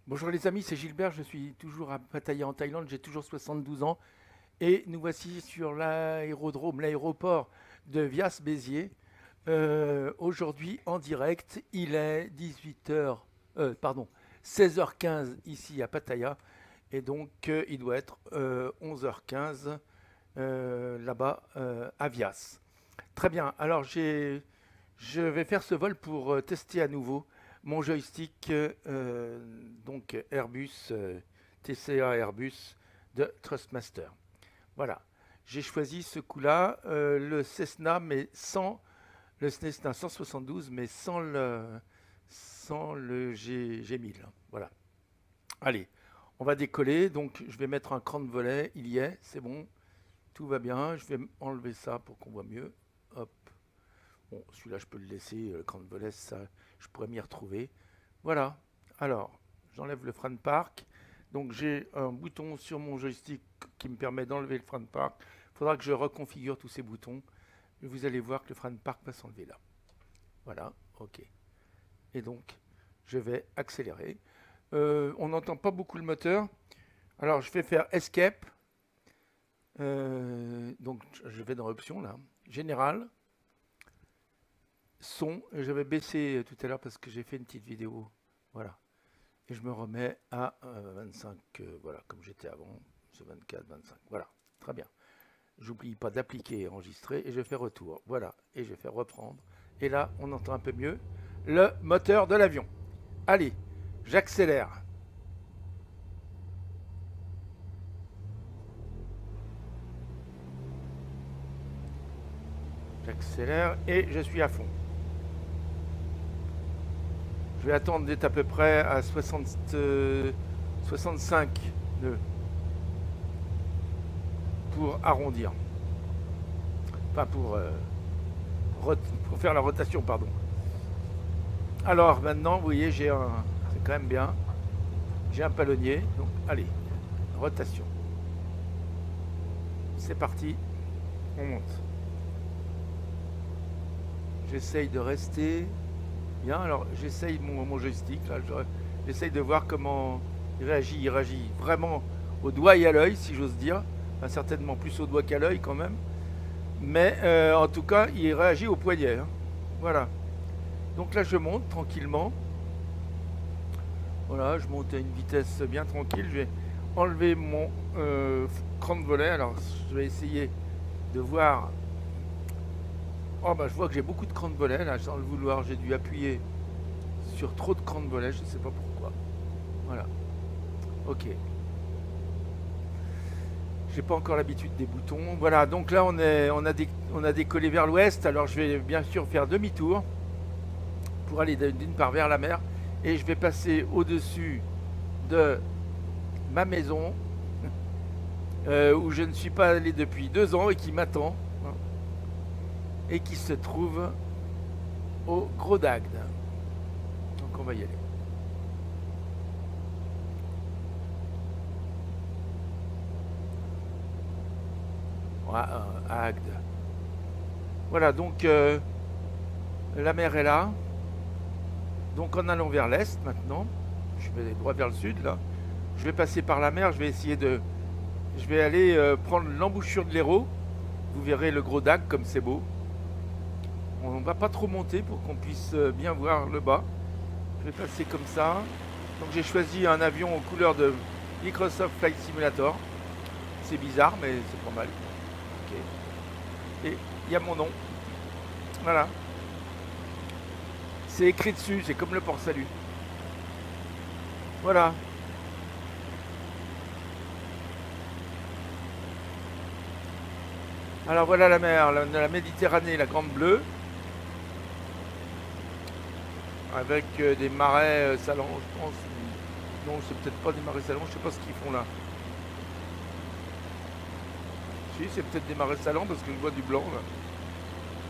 Bonjour les amis, c'est Gilbert, je suis toujours à Pattaya en Thaïlande, j'ai toujours 72 ans et nous voici sur l'aérodrome, l'aéroport de Vias-Béziers. Aujourd'hui en direct, il est 16h15 ici à Pattaya et donc il doit être 11h15 là-bas à Vias. Très bien, alors je vais faire ce vol pour tester à nouveau mon joystick donc Airbus TCA Airbus de Trustmaster. Voilà, j'ai choisi ce coup-là le Cessna mais sans le Cessna 172 mais sans le G1000. Voilà. Allez, on va décoller. Donc je vais mettre un cran de volet. Il y est, c'est bon, tout va bien. Je vais enlever ça pour qu'on voit mieux. Hop. Bon, celui-là, je peux le laisser, le cran de volet, ça, je pourrais m'y retrouver. Voilà. Alors, j'enlève le frein de parc. Donc, j'ai un bouton sur mon joystick qui me permet d'enlever le frein de parc. Il faudra que je reconfigure tous ces boutons. Et vous allez voir que le frein de parc va s'enlever là. Voilà, ok. Et donc, je vais accélérer. On n'entend pas beaucoup le moteur. Alors, je vais faire Escape. Donc, je vais dans Options, là. Général. Son, j'avais baissé tout à l'heure parce que j'ai fait une petite vidéo, voilà, et je me remets à 25, voilà, comme j'étais avant, ce 24, 25, voilà, très bien. J'oublie pas d'appliquer, enregistrer, et je fais retour, voilà, et je fais reprendre, et là, on entend un peu mieux le moteur de l'avion. Allez, j'accélère. J'accélère, et je suis à fond. Je vais attendre d'être à peu près à 65 nœuds pour arrondir. Enfin, pour faire la rotation, pardon. Alors, maintenant, vous voyez, c'est quand même bien. J'ai un palonnier. Donc, allez, rotation. C'est parti. On monte. J'essaye de rester bien. Alors, j'essaye mon joystick. Là, j'essaye de voir comment il réagit. Il réagit vraiment au doigt et à l'œil, si j'ose dire. Enfin, certainement plus au doigt qu'à l'œil quand même. Mais en tout cas, il réagit au poignet. Hein. Voilà. Donc là, je monte tranquillement. Voilà, je monte à une vitesse bien tranquille. Je vais enlever mon cran de volet. Alors, je vais essayer de voir. Oh, bah, je vois que j'ai beaucoup de crans de volet. Là, sans le vouloir, j'ai dû appuyer sur trop de crans de volet. Je ne sais pas pourquoi. Voilà. Ok. J'ai pas encore l'habitude des boutons. Voilà, donc là, on a décollé vers l'ouest. Alors, je vais bien sûr faire demi-tour pour aller d'une part vers la mer. Et je vais passer au-dessus de ma maison où je ne suis pas allé depuis 2 ans et qui m'attend et qui se trouve au Gros d'Agde. Donc on va y aller. Voilà, à Agde. Voilà, donc la mer est là. Donc en allant vers l'est maintenant, je vais droit vers le sud là. Je vais passer par la mer, je vais aller prendre l'embouchure de l'Hérault. Vous verrez le Gros d'Agde comme c'est beau. On ne va pas trop monter pour qu'on puisse bien voir le bas. Je vais passer comme ça. Donc j'ai choisi un avion aux couleurs de Microsoft Flight Simulator. C'est bizarre mais c'est pas mal. Okay. Et il y a mon nom. Voilà. C'est écrit dessus, c'est comme le port salut. Voilà. Alors voilà la mer, la Méditerranée, la Grande Bleue. Avec des marais salants, je pense. Non, c'est peut-être pas des marais salants, je sais pas ce qu'ils font là. Si, c'est peut-être des marais salants parce que je vois du blanc là.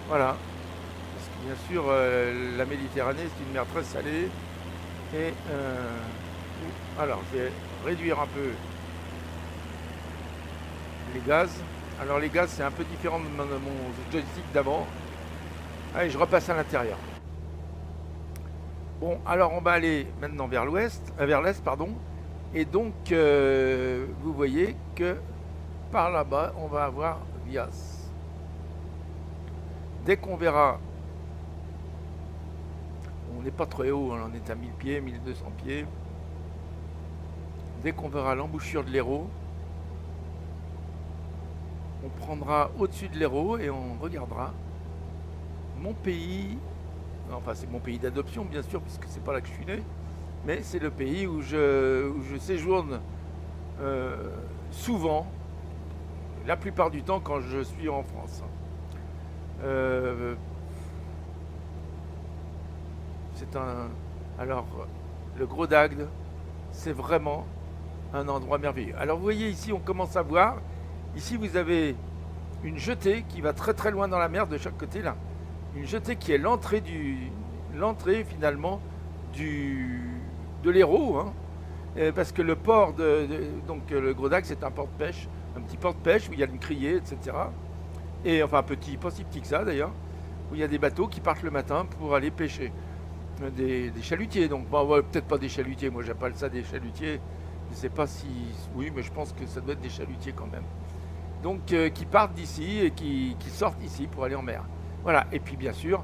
Voilà. Parce que bien sûr, la Méditerranée, c'est une mer très salée. Et alors, je vais réduire un peu les gaz. Alors, les gaz, c'est un peu différent de mon joystick d'avant. Allez, je repasse à l'intérieur. Bon, alors on va aller maintenant vers vers l'est, pardon. Et donc, vous voyez que par là-bas, on va avoir Vias. Dès qu'on verra, on n'est pas très haut, hein, on est à 1000 pieds, 1200 pieds. Dès qu'on verra l'embouchure de l'Hérault, on prendra au-dessus de l'Hérault et on regardera mon pays. Enfin, c'est mon pays d'adoption, bien sûr, puisque c'est pas là que je suis né, mais c'est le pays où je séjourne souvent, la plupart du temps quand je suis en France. C'est un. Alors, le Gros d'Agde, c'est vraiment un endroit merveilleux. Alors, vous voyez ici, on commence à voir. Ici, vous avez une jetée qui va très très loin dans la mer de chaque côté là. Une jetée qui est l'entrée finalement de l'Hérault, hein. Parce que le port donc le Gros d'Agde, c'est un port de pêche, un petit port de pêche où il y a une criée, etc. Et enfin petit, pas si petit que ça d'ailleurs, où il y a des bateaux qui partent le matin pour aller pêcher. Des chalutiers, donc bon, ouais, peut-être pas des chalutiers, moi j'appelle ça des chalutiers. Je sais pas si. Oui, mais je pense que ça doit être des chalutiers quand même. Donc qui partent d'ici et qui sortent ici pour aller en mer. Voilà, et puis bien sûr,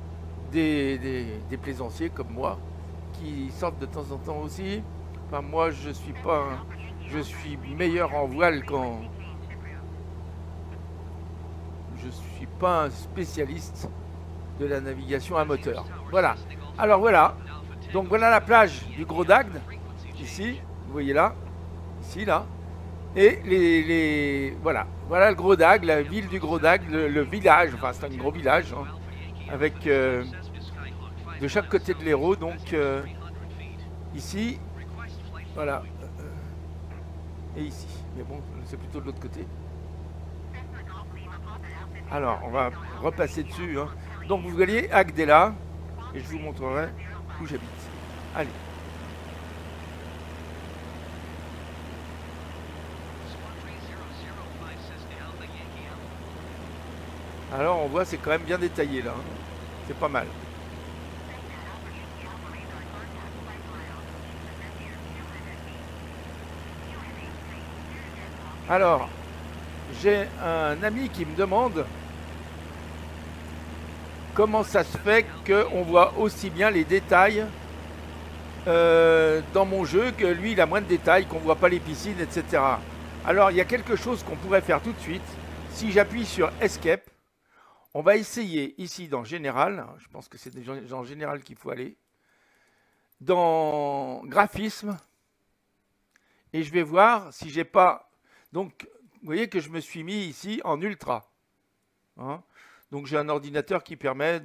des plaisanciers comme moi qui sortent de temps en temps aussi. Enfin, moi je suis pas. Je suis meilleur en voile quand. Je suis pas un spécialiste de la navigation à moteur. Voilà. Alors voilà. Donc voilà la plage du Gros d'Agde, ici, vous voyez là, ici, là. Et voilà le Gros d'Agde, la ville du Gros d'Agde, le village, enfin c'est un gros village, hein, avec de chaque côté de l'Hérault, donc ici, voilà, et ici. Mais bon, c'est plutôt de l'autre côté. Alors, on va repasser dessus, hein. Donc vous voyez, Agde est là, et je vous montrerai où j'habite. Allez. Alors on voit c'est quand même bien détaillé là, hein. C'est pas mal. Alors, j'ai un ami qui me demande comment ça se fait qu'on voit aussi bien les détails dans mon jeu que lui il a moins de détails, qu'on ne voit pas les piscines, etc. Alors il y a quelque chose qu'on pourrait faire tout de suite. Si j'appuie sur Escape, on va essayer ici dans Général, je pense que c'est dans Général qu'il faut aller, dans Graphisme, et je vais voir si j'ai pas... Donc vous voyez que je me suis mis ici en Ultra, hein. Donc j'ai un ordinateur qui permet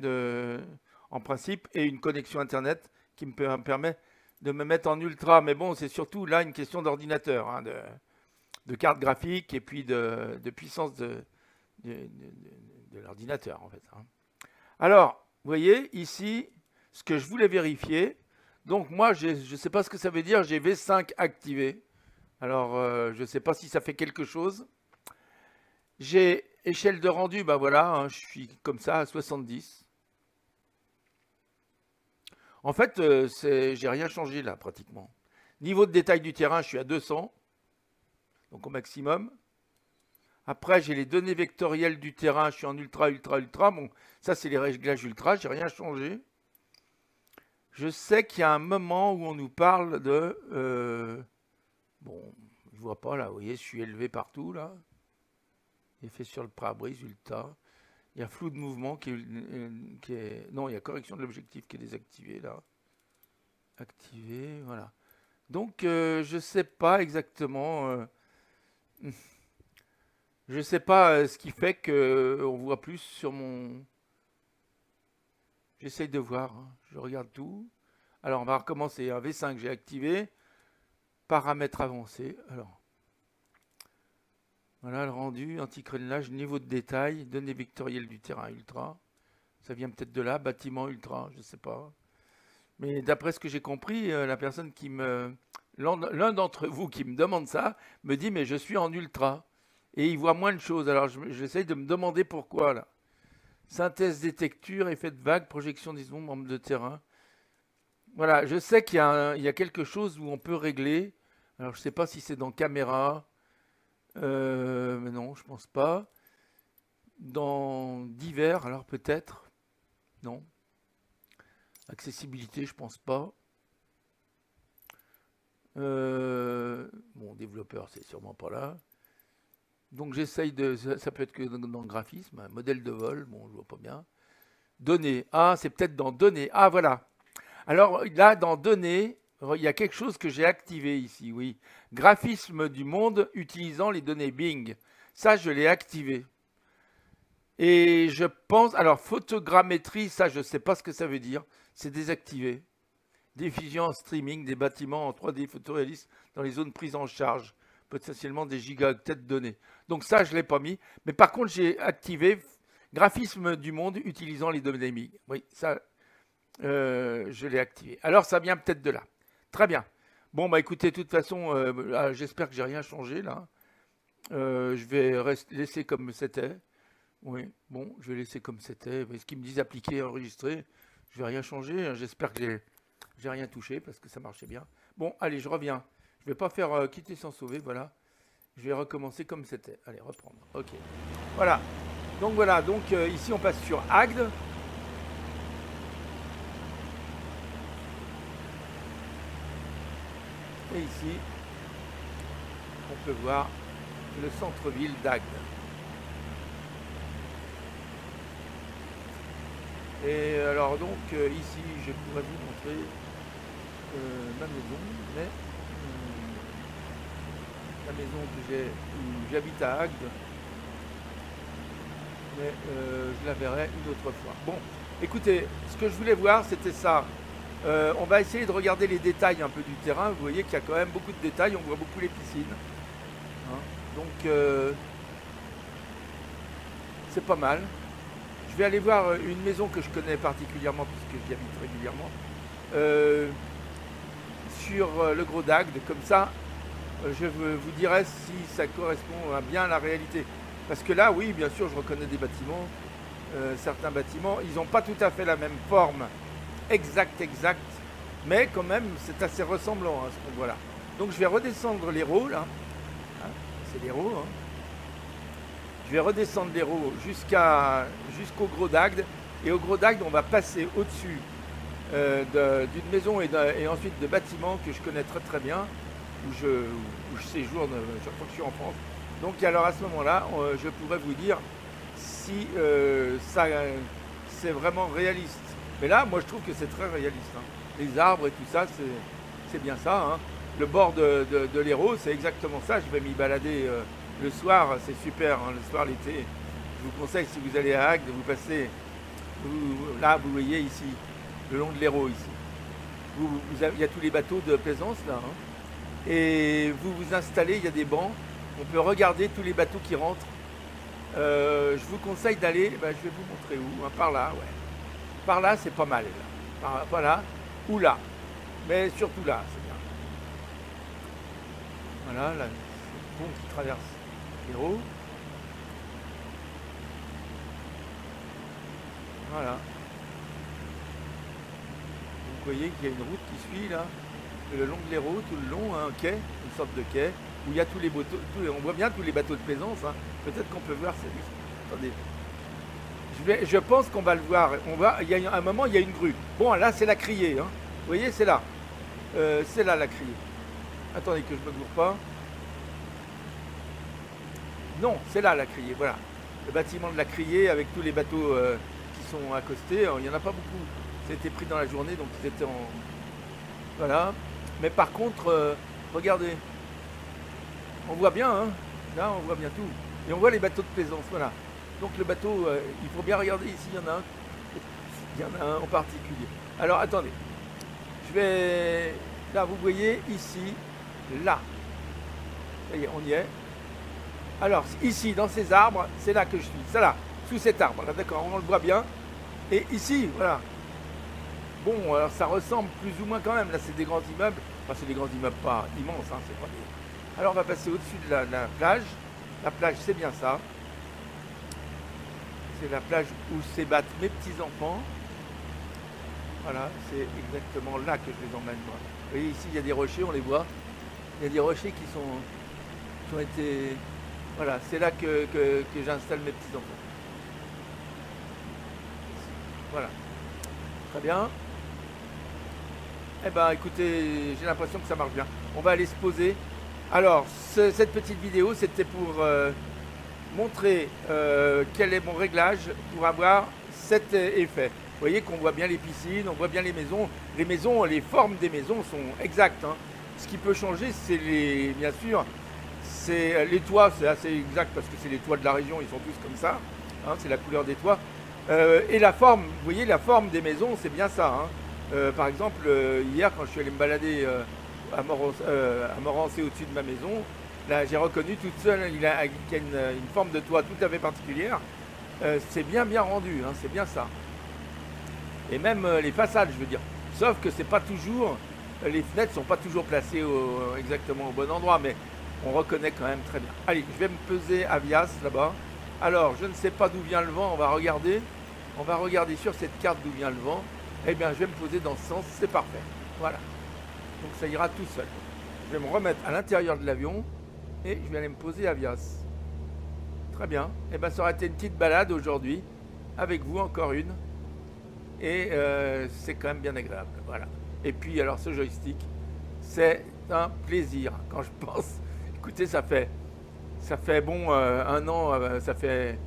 en principe, et une connexion Internet qui me permet de me mettre en ultra. Mais bon, c'est surtout là une question d'ordinateur, hein, de carte graphique et puis de puissance de l'ordinateur, en fait, hein. Alors, vous voyez, ici, ce que je voulais vérifier, donc moi, je ne sais pas ce que ça veut dire, j'ai V5 activé. Alors, je ne sais pas si ça fait quelque chose. J'ai échelle de rendu, ben voilà, hein, je suis comme ça à 70. En fait, j'ai rien changé là pratiquement. Niveau de détail du terrain, je suis à 200, donc au maximum. Après, j'ai les données vectorielles du terrain, je suis en ultra, ultra, ultra. Bon, ça c'est les réglages ultra, j'ai rien changé. Je sais qu'il y a un moment où on nous parle de... bon, je vois pas là, vous voyez, je suis élevé partout là. Effet sur le pare-brise, ultra. Il y a flou de mouvement qui est... Non, il y a correction de l'objectif qui est désactivé là. Activé, voilà. Donc, je sais pas exactement... je sais pas ce qui fait qu'on voit plus sur mon... J'essaye de voir, hein. Je regarde tout. Alors, on va recommencer. Un V5, j'ai activé. Paramètres avancés. Alors, voilà le rendu, anti-crénelage, niveau de détail, données vectorielles du terrain ultra. Ça vient peut-être de là, bâtiment ultra, je sais pas. Mais d'après ce que j'ai compris, la personne qui me... L'un d'entre vous qui me demande ça me dit mais je suis en ultra. Et il voit moins de choses. Alors j'essaye de me demander pourquoi là. Synthèse des textures, effet de vague, projection des ombres, membre de terrain. Voilà, je sais qu'il y a, il y a quelque chose où on peut régler. Alors, je sais pas si c'est dans caméra. Mais non, je pense pas. Dans divers, alors peut-être. Non. Accessibilité, je pense pas. Bon, développeur, c'est sûrement pas là. Donc j'essaye de... Ça peut être que dans le graphisme. Un modèle de vol, bon, je vois pas bien. Données. Ah, c'est peut-être dans données. Ah, voilà. Alors là, dans données, il y a quelque chose que j'ai activé ici, oui. Graphisme du monde utilisant les données Bing. Ça, je l'ai activé. Et je pense... Alors, photogrammétrie, ça, je ne sais pas ce que ça veut dire. C'est désactivé. Diffusion en streaming des bâtiments en 3D photoréalistes dans les zones prises en charge. Potentiellement des gigaoctets de données. Donc ça, je ne l'ai pas mis. Mais par contre, j'ai activé graphisme du monde utilisant les données Bing. Oui, ça, je l'ai activé. Alors, ça vient peut-être de là. Très bien. Bon, bah écoutez, de toute façon, j'espère que j'ai rien changé là. Je vais laisser comme c'était. Oui, bon, je vais laisser comme c'était. Ce qu'ils me disent appliquer, enregistrer, je vais rien changer. J'espère que j'ai rien touché parce que ça marchait bien. Bon, allez, je reviens. Je vais pas faire quitter sans sauver, voilà. Je vais recommencer comme c'était. Allez, reprendre. Ok. Voilà. Donc ici on passe sur Agde. Et ici, on peut voir le centre-ville d'Agde. Et alors donc ici je pourrais vous montrer ma maison, mais la maison où j'habite à Agde, mais je la verrai une autre fois. Bon, écoutez, ce que je voulais voir c'était ça. On va essayer de regarder les détails un peu du terrain. Vous voyez qu'il y a quand même beaucoup de détails, on voit beaucoup les piscines. Hein. Donc c'est pas mal. Je vais aller voir une maison que je connais particulièrement puisque j'y habite régulièrement sur le Gros d'Agde. Comme ça, je vous dirai si ça correspond bien à la réalité. Parce que là, oui, bien sûr, je reconnais des bâtiments. Certains bâtiments, ils n'ont pas tout à fait la même forme exacte, mais quand même, c'est assez ressemblant à ce qu'on voit là. Donc, je vais redescendre l'Hérault, là. Hein, c'est l'Hérault, hein. Je vais redescendre l'Hérault jusqu'au Gros d'Agde. Et au Gros d'Agde, on va passer au-dessus d'une maison et ensuite de bâtiments que je connais très bien, où je séjourne chaque fois que je suis en France. Donc alors à ce moment-là, je pourrais vous dire si c'est vraiment réaliste. Mais là, moi je trouve que c'est très réaliste. Hein. Les arbres et tout ça, c'est bien ça. Hein. Le bord de l'Hérault, c'est exactement ça. Je vais m'y balader le soir, c'est super, hein, le soir, l'été. Je vous conseille, si vous allez à Agde, vous passez, là, vous voyez ici, le long de l'Hérault, ici. Il y a tous les bateaux de plaisance, là. Hein, et vous vous installez, il y a des bancs, on peut regarder tous les bateaux qui rentrent. Je vous conseille d'aller, je vais vous montrer où, hein, par là, ouais. Par là, c'est pas mal, là. Par là, ou là. Mais surtout là, c'est bien. Voilà, là, c'est le pont qui traverse l'Hérault. Voilà. Vous voyez qu'il y a une route qui suit là, le long de l'Hérault, tout le long, hein, un quai, une sorte de quai, où il y a tous les bateaux, on voit bien tous les bateaux de plaisance. Hein. Peut-être qu'on peut voir, attendez. Je pense qu'on va le voir. Il y a un moment, il y a une grue. Bon, là, c'est la criée. Hein. Vous voyez, c'est là. C'est là la criée. Attendez que je ne me gourre pas. Non, c'est là la criée, voilà. Le bâtiment de la criée avec tous les bateaux qui sont accostés. Alors, il n'y en a pas beaucoup. C'était pris dans la journée, donc ils étaient en... Voilà. Mais par contre, regardez. On voit bien, hein. Là, on voit bien tout. Et on voit les bateaux de plaisance, voilà. Donc le bateau, il faut bien regarder ici, il y en a un. Il y en a un en particulier. Alors, attendez. Je vais... Là, vous voyez, ici, là. Ça y est, on y est. Alors, ici, dans ces arbres, c'est là que je suis. C'est là, sous cet arbre. Là, d'accord, on le voit bien. Et ici, voilà. Bon, alors ça ressemble plus ou moins quand même. Là, c'est des grands immeubles. Enfin, c'est des grands immeubles pas immenses. Hein, c'est pas des... Alors, on va passer au-dessus de la plage. La plage, c'est bien ça. C'est la plage où s'ébattent mes petits-enfants. Voilà, c'est exactement là que je les emmène, moi. Vous voyez, ici, il y a des rochers, on les voit. Il y a des rochers qui ont été... Voilà, c'est là que j'installe mes petits-enfants. Voilà, très bien. Eh ben, écoutez, j'ai l'impression que ça marche bien. On va aller se poser. Alors, cette petite vidéo, c'était pour montrer quel est mon réglage pour avoir cet effet. Vous voyez qu'on voit bien les piscines, on voit bien les maisons. Les maisons, les formes des maisons sont exactes, hein. Ce qui peut changer, c'est bien sûr, c'est les toits, c'est assez exact parce que c'est les toits de la région, ils sont tous comme ça, hein, c'est la couleur des toits. Et la forme, vous voyez, la forme des maisons, c'est bien ça, hein. Par exemple, hier, quand je suis allé me balader à Morancé au-dessus de ma maison, là, j'ai reconnu toute seule qu'il y a une forme de toit tout à fait particulière. C'est bien rendu, hein, c'est bien ça. Et même les façades, je veux dire. Sauf que c'est pas toujours, les fenêtres sont pas toujours placées exactement au bon endroit, mais on reconnaît quand même très bien. Allez, je vais me peser à Vias là-bas. Alors, je ne sais pas d'où vient le vent, on va regarder. On va regarder sur cette carte d'où vient le vent. Eh bien, je vais me poser dans ce sens, c'est parfait. Voilà. Donc ça ira tout seul. Je vais me remettre à l'intérieur de l'avion et je vais aller me poser à Vias. Très bien. Eh bien, ça aurait été une petite balade aujourd'hui, avec vous, encore une. Et c'est quand même bien agréable. Voilà. Et puis, alors, ce joystick, c'est un plaisir. Quand je pense, écoutez, ça fait bon un an, ça fait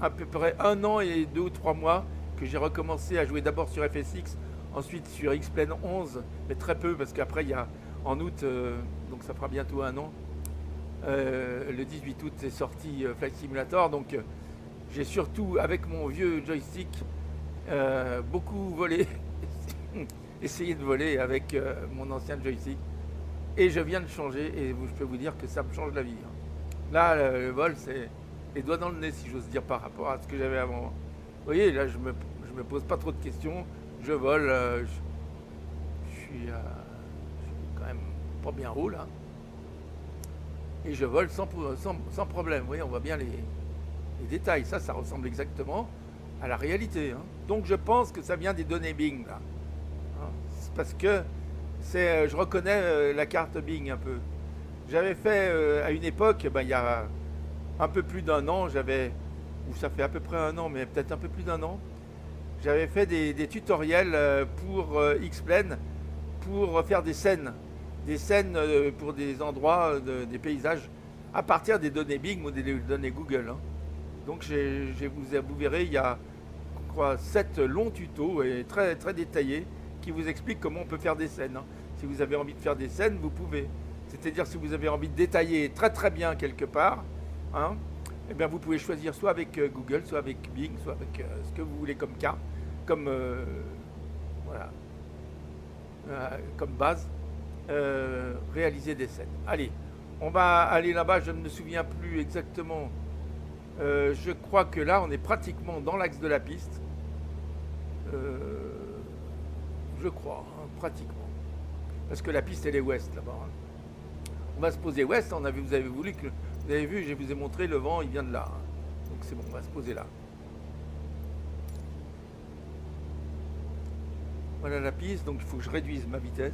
à peu près 1 an et 2 ou 3 mois que j'ai recommencé à jouer d'abord sur FSX, ensuite sur X-Plane 11, mais très peu parce qu'après il y a en août, donc ça fera bientôt 1 an, le 18 août est sorti Flight Simulator, donc j'ai surtout avec mon vieux joystick beaucoup volé, essayé de voler avec mon ancien joystick, et je viens de changer et je peux vous dire que ça me change la vie, hein. Là, le vol, c'est les doigts dans le nez, si j'ose dire, par rapport à ce que j'avais avant. Vous voyez, là, je me pose pas trop de questions. Je vole. Je suis quand même pas bien haut, là. Et je vole sans problème. Vous voyez, on voit bien les détails. Ça ressemble exactement à la réalité, hein. Donc, je pense que ça vient des données Bing, là. Hein, c'est parce que je reconnais la carte Bing un peu. J'avais fait à une époque, ben, il y a un peu plus d'1 an, ou ça fait à peu près 1 an, mais peut-être un peu plus d'1 an, j'avais fait des tutoriels pour X-Plane, pour faire des scènes pour des endroits, des paysages, à partir des données Bing ou des données Google, hein. Donc vous verrez, il y a, je crois, 7 longs tutos et très, très détaillés qui vous expliquent comment on peut faire des scènes, hein. Si vous avez envie de faire des scènes, vous pouvez. C'est-à-dire si vous avez envie de détailler très très bien quelque part, hein, eh bien vous pouvez choisir soit avec Google, soit avec Bing, soit avec ce que vous voulez comme carte, comme voilà, comme base, réaliser des scènes. Allez, on va aller là-bas. Je ne me souviens plus exactement. Je crois que là, on est pratiquement dans l'axe de la piste. Je crois, hein, pratiquement, parce que la piste elle est ouest là-bas, hein. On va se poser ouest, vous avez vu, je vous ai montré le vent, il vient de là, hein. Donc c'est bon, on va se poser là. Voilà la piste, donc il faut que je réduise ma vitesse.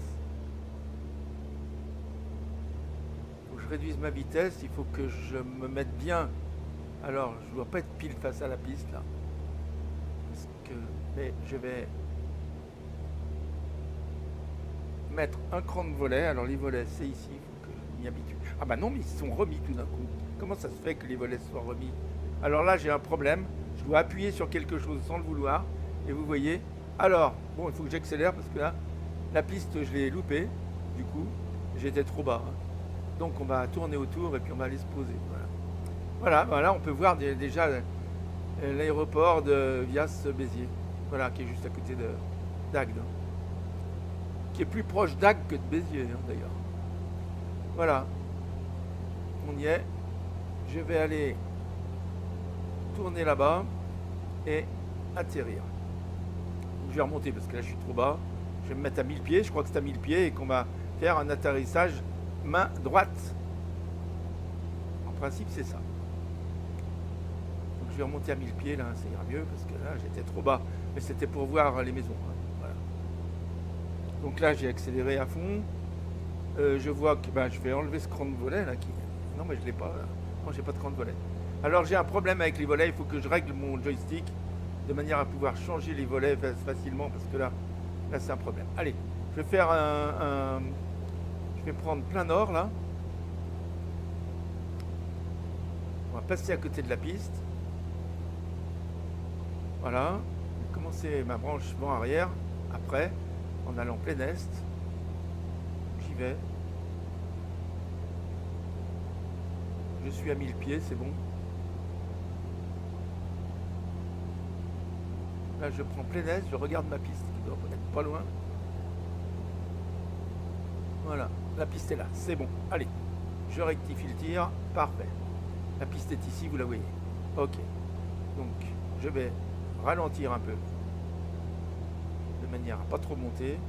Il faut que je me mette bien. Alors, je ne dois pas être pile face à la piste là. Mais je vais mettre un cran de volet. Alors les volets, c'est ici, il faut que je m'y habitue. Ah bah non, mais ils sont remis tout d'un coup. Comment ça se fait que les volets soient remis? Alors là, j'ai un problème. Je dois appuyer sur quelque chose sans le vouloir. Et vous voyez. Alors, bon, il faut que j'accélère parce que là, la piste, je l'ai loupée. Du coup, j'étais trop bas, hein. Donc on va tourner autour et puis on va aller se poser. Voilà, on peut voir déjà l'aéroport de Vias-Béziers. Voilà, qui est juste à côté d'Agde. Qui est plus proche d'Agde que de Béziers, hein, d'ailleurs. Voilà. On y est. Je vais aller tourner là-bas et atterrir. Je vais remonter parce que là je suis trop bas. Je vais me mettre à 1000 pieds. Je crois que c'est à 1000 pieds et qu'on va faire un atterrissage main droite. En principe, c'est ça. Donc je vais remonter à 1000 pieds là, ça ira mieux parce que là j'étais trop bas. Mais c'était pour voir les maisons, hein. Voilà. Donc là, j'ai accéléré à fond. Je vois que je vais enlever ce cran de volet là. Non, mais je l'ai pas. Là. Non, j'ai pas de cran de volet. Alors j'ai un problème avec les volets. Il faut que je règle mon joystick de manière à pouvoir changer les volets facilement parce que là c'est un problème. Allez, je vais faire je vais prendre plein nord là. On va passer à côté de la piste. Voilà. Je vais commencer ma branche vent arrière. Après, en allant plein est. J'y vais. Je suis à 1000 pieds, c'est bon. Là, je prends plein est, je regarde ma piste qui doit être pas loin. Voilà, la piste est là, c'est bon. Allez, je rectifie le tir, parfait. La piste est ici, vous la voyez. Ok, donc je vais ralentir un peu, de manière à pas trop monter.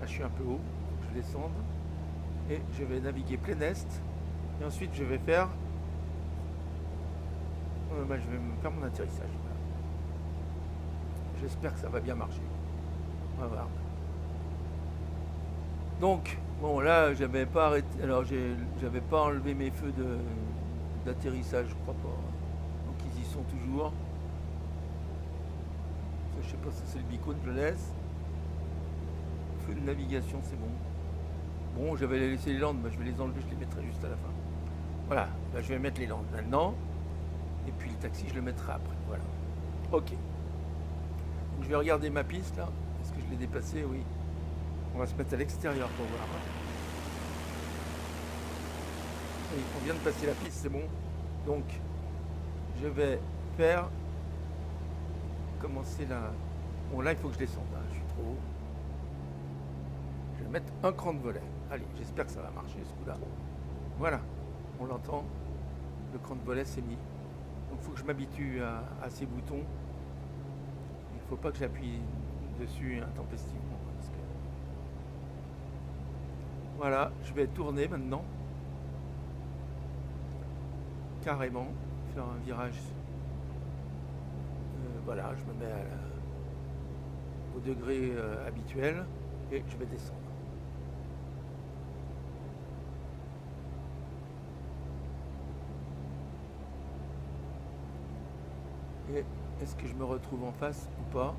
Là, je suis un peu haut, je vais descendre. Et je vais naviguer plein est. Et ensuite, je vais faire... je vais me faire mon atterrissage. Voilà. J'espère que ça va bien marcher. On va voir. Donc, bon, là, j'avais pas arrêté... Alors, j'avais pas enlevé mes feux d'atterrissage, je crois pas. Donc, ils y sont toujours. Ça, je sais pas si c'est le bicône, je le laisse. Feu de navigation, c'est bon. Bon, j'avais laissé les landes, je vais les enlever, je les mettrai juste à la fin. Voilà, là, je vais mettre les landes maintenant. Et puis le taxi, je le mettrai après. Voilà. Ok. Donc, je vais regarder ma piste là. Est-ce que je l'ai dépassée? Oui. On va se mettre à l'extérieur pour voir. Oui, on vient de passer la piste, c'est bon. Donc, je vais faire... Commencer là. Bon, là, il faut que je descende. Hein. Je suis trop haut. Je vais mettre un cran de volet. Allez, j'espère que ça va marcher ce coup-là. Voilà, on l'entend. Le cran de volet s'est mis. Donc il faut que je m'habitue à ces boutons. Il ne faut pas que j'appuie dessus intempestivement. Parce que... Voilà, je vais tourner maintenant. Carrément. Faire un virage. Voilà, je me mets au degré habituel. Et je vais descendre. Et est-ce que je me retrouve en face ou pas?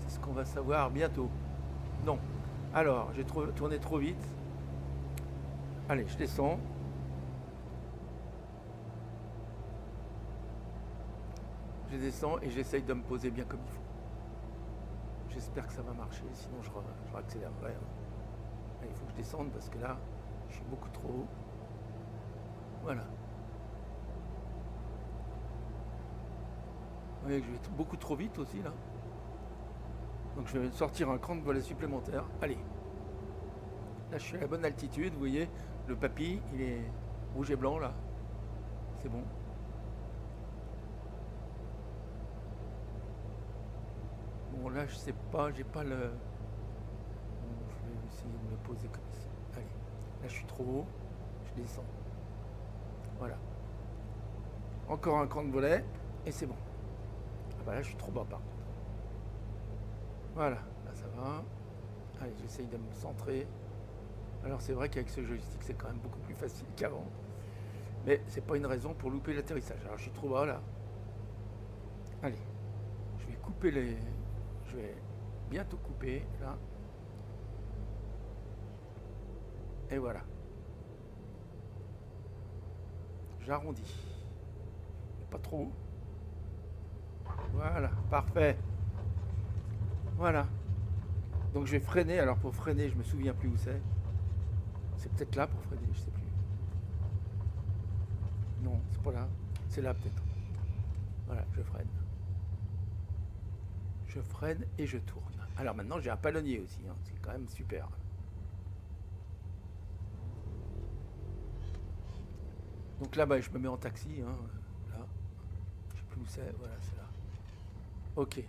C'est ce qu'on va savoir bientôt. Non. Alors, j'ai tourné trop vite. Allez, je descends. Je descends et j'essaye de me poser bien comme il faut. J'espère que ça va marcher, sinon je réaccélérerai. Il faut que je descende parce que là, je suis beaucoup trop haut. Voilà. Vous voyez que je vais beaucoup trop vite aussi là. Donc je vais sortir un cran de volet supplémentaire. Allez. Là je suis à la bonne altitude, vous voyez. Le papy, il est rouge et blanc là. C'est bon. Bon là je sais pas, j'ai pas le... Bon, je vais essayer de me poser comme ça. Allez. Là je suis trop haut. Je descends. Voilà. Encore un cran de volet. Et c'est bon. Ah bah là je suis trop bas par contre. Voilà, là ça va. Allez, j'essaye de me centrer. Alors c'est vrai qu'avec ce joystick c'est quand même beaucoup plus facile qu'avant. Mais c'est pas une raison pour louper l'atterrissage. Alors je suis trop bas là. Allez, je vais couper les... Je vais bientôt couper là. Et voilà. J'arrondis. Pas trop haut. Voilà, parfait. Voilà. Donc je vais freiner. Alors pour freiner, je me souviens plus où c'est. C'est peut-être là pour freiner, je sais plus. Non, c'est pas là. C'est là peut-être. Voilà, je freine. Je freine et je tourne. Alors maintenant j'ai un palonnier aussi. Hein. C'est quand même super. Donc là, je me mets en taxi. Hein. Là. Je sais plus où c'est. Voilà, c'est là. Ok.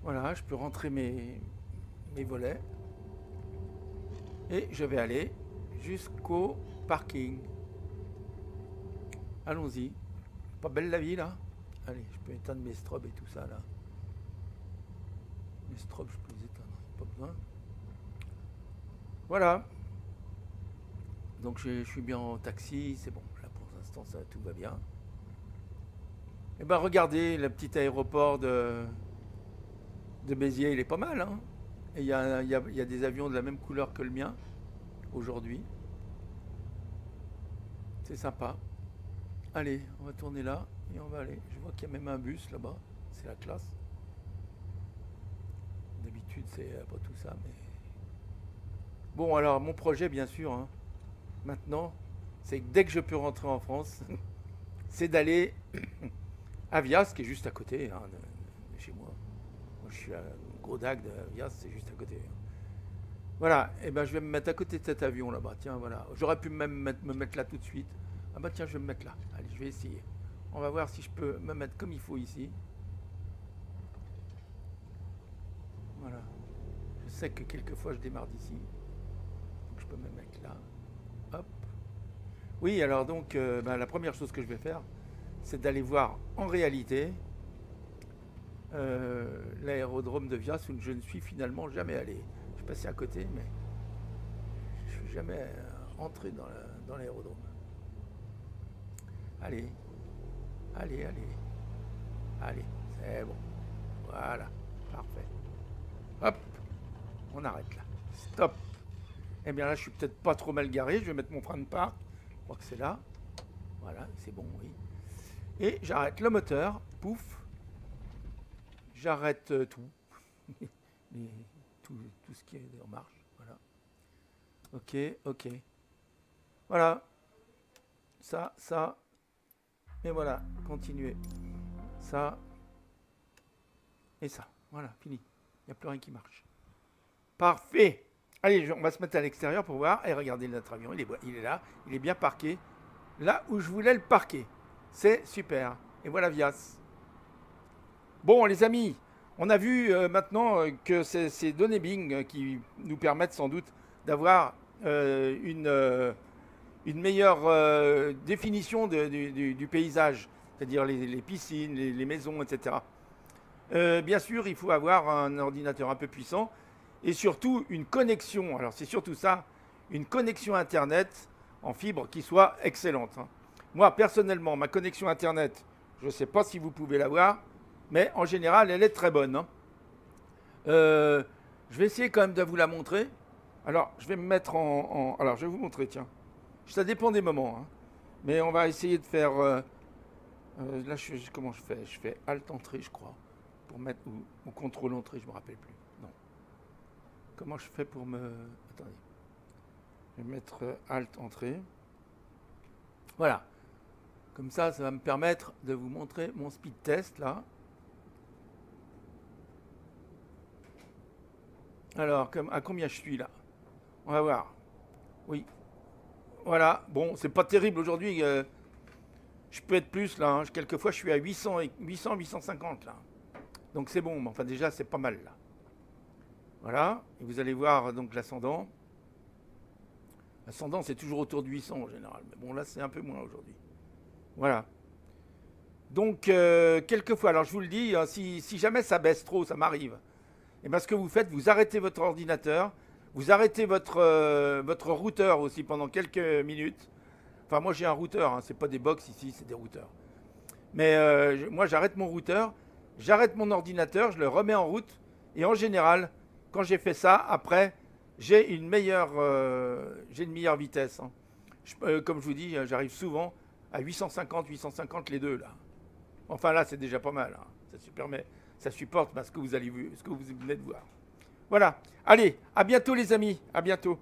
Voilà, je peux rentrer mes volets. Et je vais aller jusqu'au parking. Allons-y. Pas belle la vie là? Allez, je peux éteindre mes strobes et tout ça là. Mes strobes, je peux les éteindre, pas besoin. Voilà. Donc je suis bien en taxi, c'est bon. Là pour l'instant, ça tout va bien. Et ben regardez, le petit aéroport de Béziers, il est pas mal. Hein, et il y a des avions de la même couleur que le mien aujourd'hui. C'est sympa. Allez, on va tourner là et on va aller. Je vois qu'il y a même un bus là-bas. C'est la classe. D'habitude, c'est pas tout ça, mais... Bon, alors, mon projet, bien sûr, hein, maintenant, c'est que dès que je peux rentrer en France, c'est d'aller à Vias, qui est juste à côté hein, de chez moi. Moi, je suis à Gros-Dague de Vias, c'est juste à côté. Hein. Voilà, et ben je vais me mettre à côté de cet avion là-bas. Tiens, voilà. J'aurais pu même me mettre là tout de suite. Ah bah tiens, je vais me mettre là. Allez, je vais essayer. On va voir si je peux me mettre comme il faut ici. Voilà. Je sais que quelquefois je démarre d'ici. Donc je peux me mettre là. Hop. Oui, alors donc, la première chose que je vais faire, c'est d'aller voir en réalité l'aérodrome de Vias où je ne suis finalement jamais allé. Je suis passé à côté, mais je ne suis jamais entré dans l'aérodrome. Allez, allez, allez, allez, c'est bon. Voilà, parfait. Hop, on arrête là. Stop. Eh bien là, je suis peut-être pas trop mal garé. Je vais mettre mon frein de part. Je crois que c'est là. Voilà, c'est bon, oui. Et j'arrête le moteur. Pouf. J'arrête tout. tout ce qui est en marche. Voilà. Ok, ok. Voilà. Ça. Et voilà, continuez. Ça. Et ça. Voilà, fini. Il n'y a plus rien qui marche. Parfait. Allez, on va se mettre à l'extérieur pour voir. Et regardez notre avion, il est là. Il est bien parqué. Là où je voulais le parquer. C'est super. Et voilà Vias. Bon, les amis, on a vu maintenant que c'est ces données Bing qui nous permettent sans doute d'avoir une meilleure définition du paysage, c'est-à-dire les piscines, les maisons, etc. Bien sûr, il faut avoir un ordinateur un peu puissant et surtout une connexion, alors c'est surtout ça, une connexion Internet en fibre qui soit excellente. Hein. Moi, personnellement, ma connexion Internet, je ne sais pas si vous pouvez l'avoir, mais en général, elle est très bonne. Hein. Je vais essayer quand même de vous la montrer. Alors, je vais me mettre alors, je vais vous montrer, tiens. Ça dépend des moments. Hein. Mais on va essayer de faire... là, comment je fais? Je fais Alt-Entrée, je crois. Pour mettre... Ou Contrôle-Entrée, je ne me rappelle plus. Non. Comment je fais pour me... Attendez. Je vais mettre Alt-Entrée. Voilà. Comme ça, ça va me permettre de vous montrer mon speed test, là. Alors, à combien je suis, là? On va voir. Oui. Voilà. Bon, c'est pas terrible aujourd'hui. Je peux être plus, là. Hein. Quelquefois, je suis à 850, là. Donc, c'est bon. Enfin, déjà, c'est pas mal, là. Voilà. Et vous allez voir, donc, l'ascendant. L'ascendant, c'est toujours autour de 800, en général. Mais bon, là, c'est un peu moins aujourd'hui. Voilà. Donc, quelquefois, alors je vous le dis, hein, si jamais ça baisse trop, ça m'arrive, et bien ce que vous faites, vous arrêtez votre ordinateur, vous arrêtez votre routeur aussi pendant quelques minutes. Enfin, moi j'ai un routeur, hein, c'est pas des box ici, c'est des routeurs. Mais moi j'arrête mon routeur, j'arrête mon ordinateur, je le remets en route, et en général, quand j'ai fait ça, après, j'ai une meilleure vitesse. Hein. Comme je vous dis, j'arrive souvent à 850 les deux là. Enfin là, c'est déjà pas mal. Hein. Ça supporte ce que vous venez de voir. Voilà. Allez, à bientôt les amis. À bientôt.